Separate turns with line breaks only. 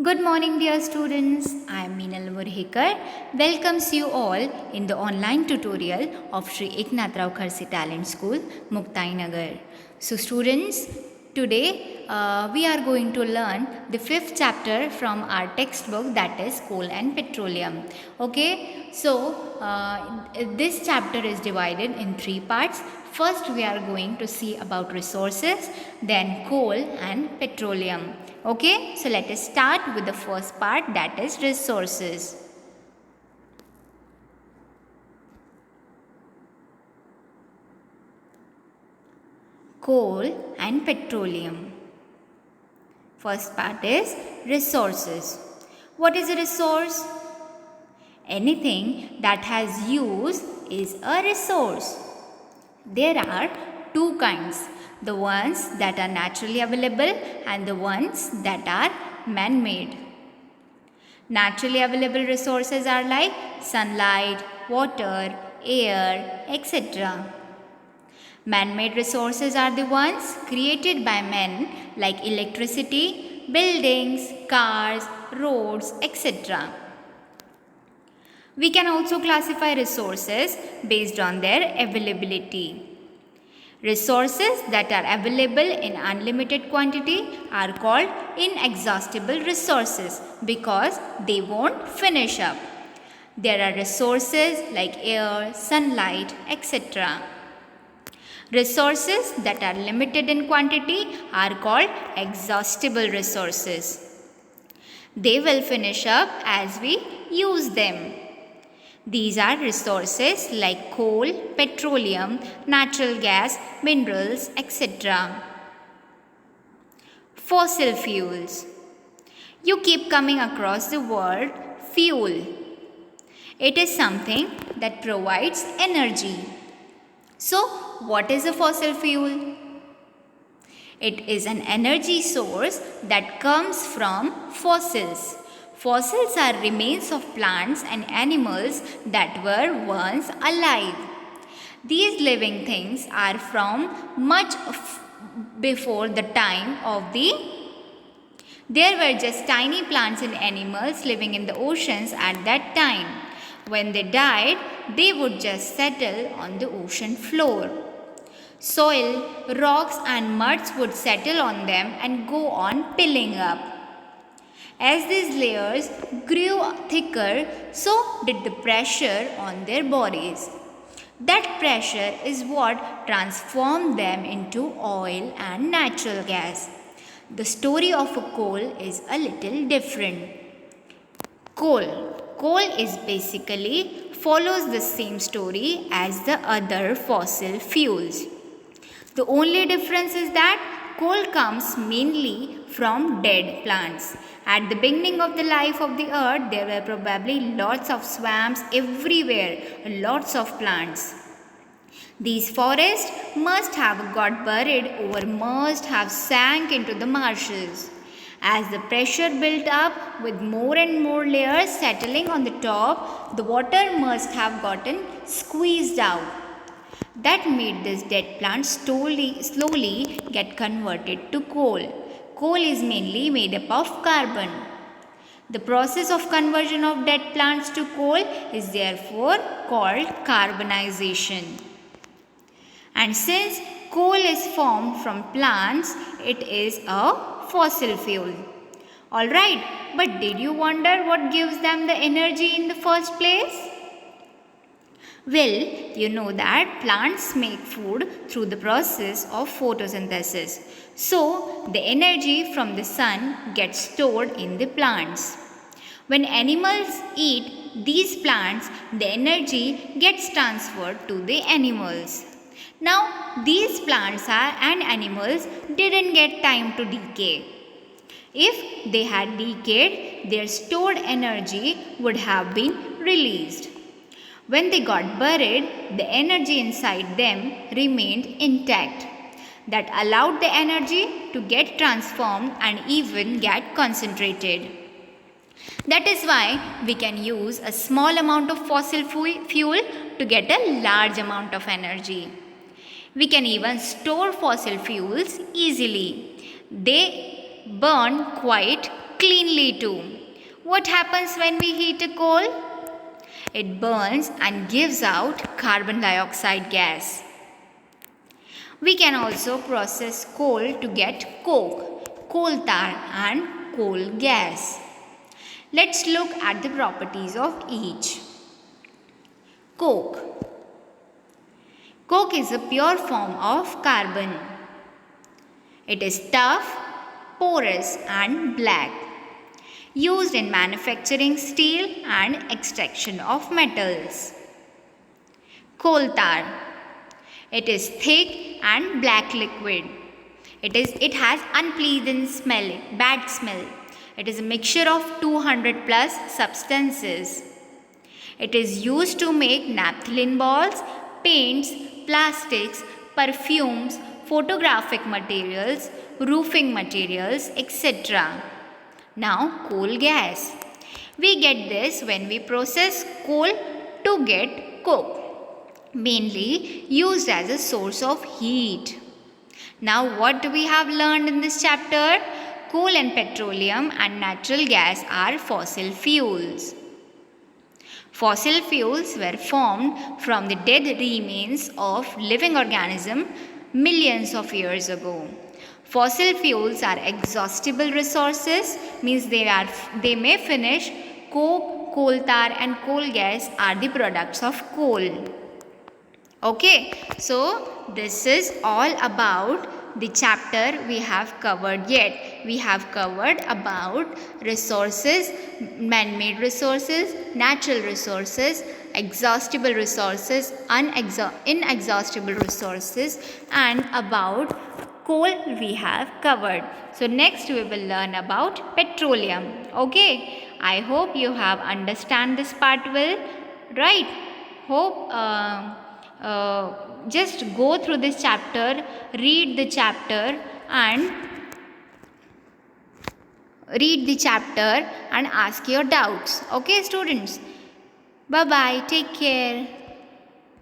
Good morning, dear students. I am Meenal Murhekar. Welcomes you all in the online tutorial of Sri Eknath Rao Kharse Talent School, Muktai Nagar. So, students, today we are going to learn the fifth chapter from our textbook, that is coal and petroleum. Okay, so this chapter is divided in three parts. First, we are going to see about resources, then coal and petroleum. Okay, so let us start with the first part, that is resources. Coal and petroleum. First part is resources. What is a resource? Anything that has use is a resource. There are two kinds, the ones that are naturally available and the ones that are man-made. Naturally available resources are like sunlight, water, air, etc. Man-made resources are the ones created by men like electricity, buildings, cars, roads, etc. We can also classify resources based on their availability. Resources that are available in unlimited quantity are called inexhaustible resources because they won't finish up. There are resources like air, sunlight, etc. Resources that are limited in quantity are called exhaustible resources. They will finish up as we use them. These are resources like coal, petroleum, natural gas, minerals, etc. Fossil fuels. You keep coming across the word fuel. It is something that provides energy. So, what is a fossil fuel? It is an energy source that comes from fossils. Fossils are remains of plants and animals that were once alive. These living things are from much before the time of There were just tiny plants and animals living in the oceans at that time. When they died, they would just settle on the ocean floor. Soil, rocks and muds would settle on them and go on piling up. As these layers grew thicker, so did the pressure on their bodies. That pressure is what transformed them into oil and natural gas. The story of a coal is a little different. Coal is basically follows the same story as the other fossil fuels. The only difference is that coal comes mainly from dead plants. At the beginning of the life of the earth, there were probably lots of swamps everywhere, lots of plants. These forests must have got buried or must have sank into the marshes. As the pressure built up with more and more layers settling on the top, the water must have gotten squeezed out. That made this dead plant slowly get converted to coal. Coal is mainly made up of carbon. The process of conversion of dead plants to coal is therefore called carbonization. And since coal is formed from plants, it is a fossil fuel. Alright, but did you wonder what gives them the energy in the first place? Well, you know that plants make food through the process of photosynthesis. So, the energy from the sun gets stored in the plants. When animals eat these plants, the energy gets transferred to the animals. Now, these plants and animals didn't get time to decay. If they had decayed, their stored energy would have been released. When they got buried, the energy inside them remained intact. That allowed the energy to get transformed and even get concentrated. That is why we can use a small amount of fossil fuel to get a large amount of energy. We can even store fossil fuels easily. They burn quite cleanly too. What happens when we heat a coal? It burns and gives out carbon dioxide gas. We can also process coal to get coke, coal tar and coal gas. Let's look at the properties of each. Coke. Coke is a pure form of carbon. It is tough, porous and black, used in manufacturing steel and extraction of metals. Coal tar. It is thick and black liquid. It has unpleasant smell, bad smell. It is a mixture of 200 plus substances. It is used to make naphthalene balls, paints, plastics, perfumes, photographic materials, roofing materials, etc. Now, coal gas. We get this when we process coal to get coke, mainly used as a source of heat. Now, what do we have learned in this chapter? Coal and petroleum and natural gas are fossil fuels. Fossil fuels were formed from the dead remains of living organisms millions of years ago. Fossil fuels are exhaustible resources, means they may finish. Coke, coal tar and coal gas are the products of coal. Okay, so this is all about the chapter we have covered yet. We have covered about resources, man-made resources, natural resources, exhaustible resources, inexhaustible resources, and about coal we have covered. So next we will learn about petroleum. Okay, I hope you have understand this part well, right? Hope just go through this chapter, read the chapter and ask your doubts. Okay students, bye bye, take care.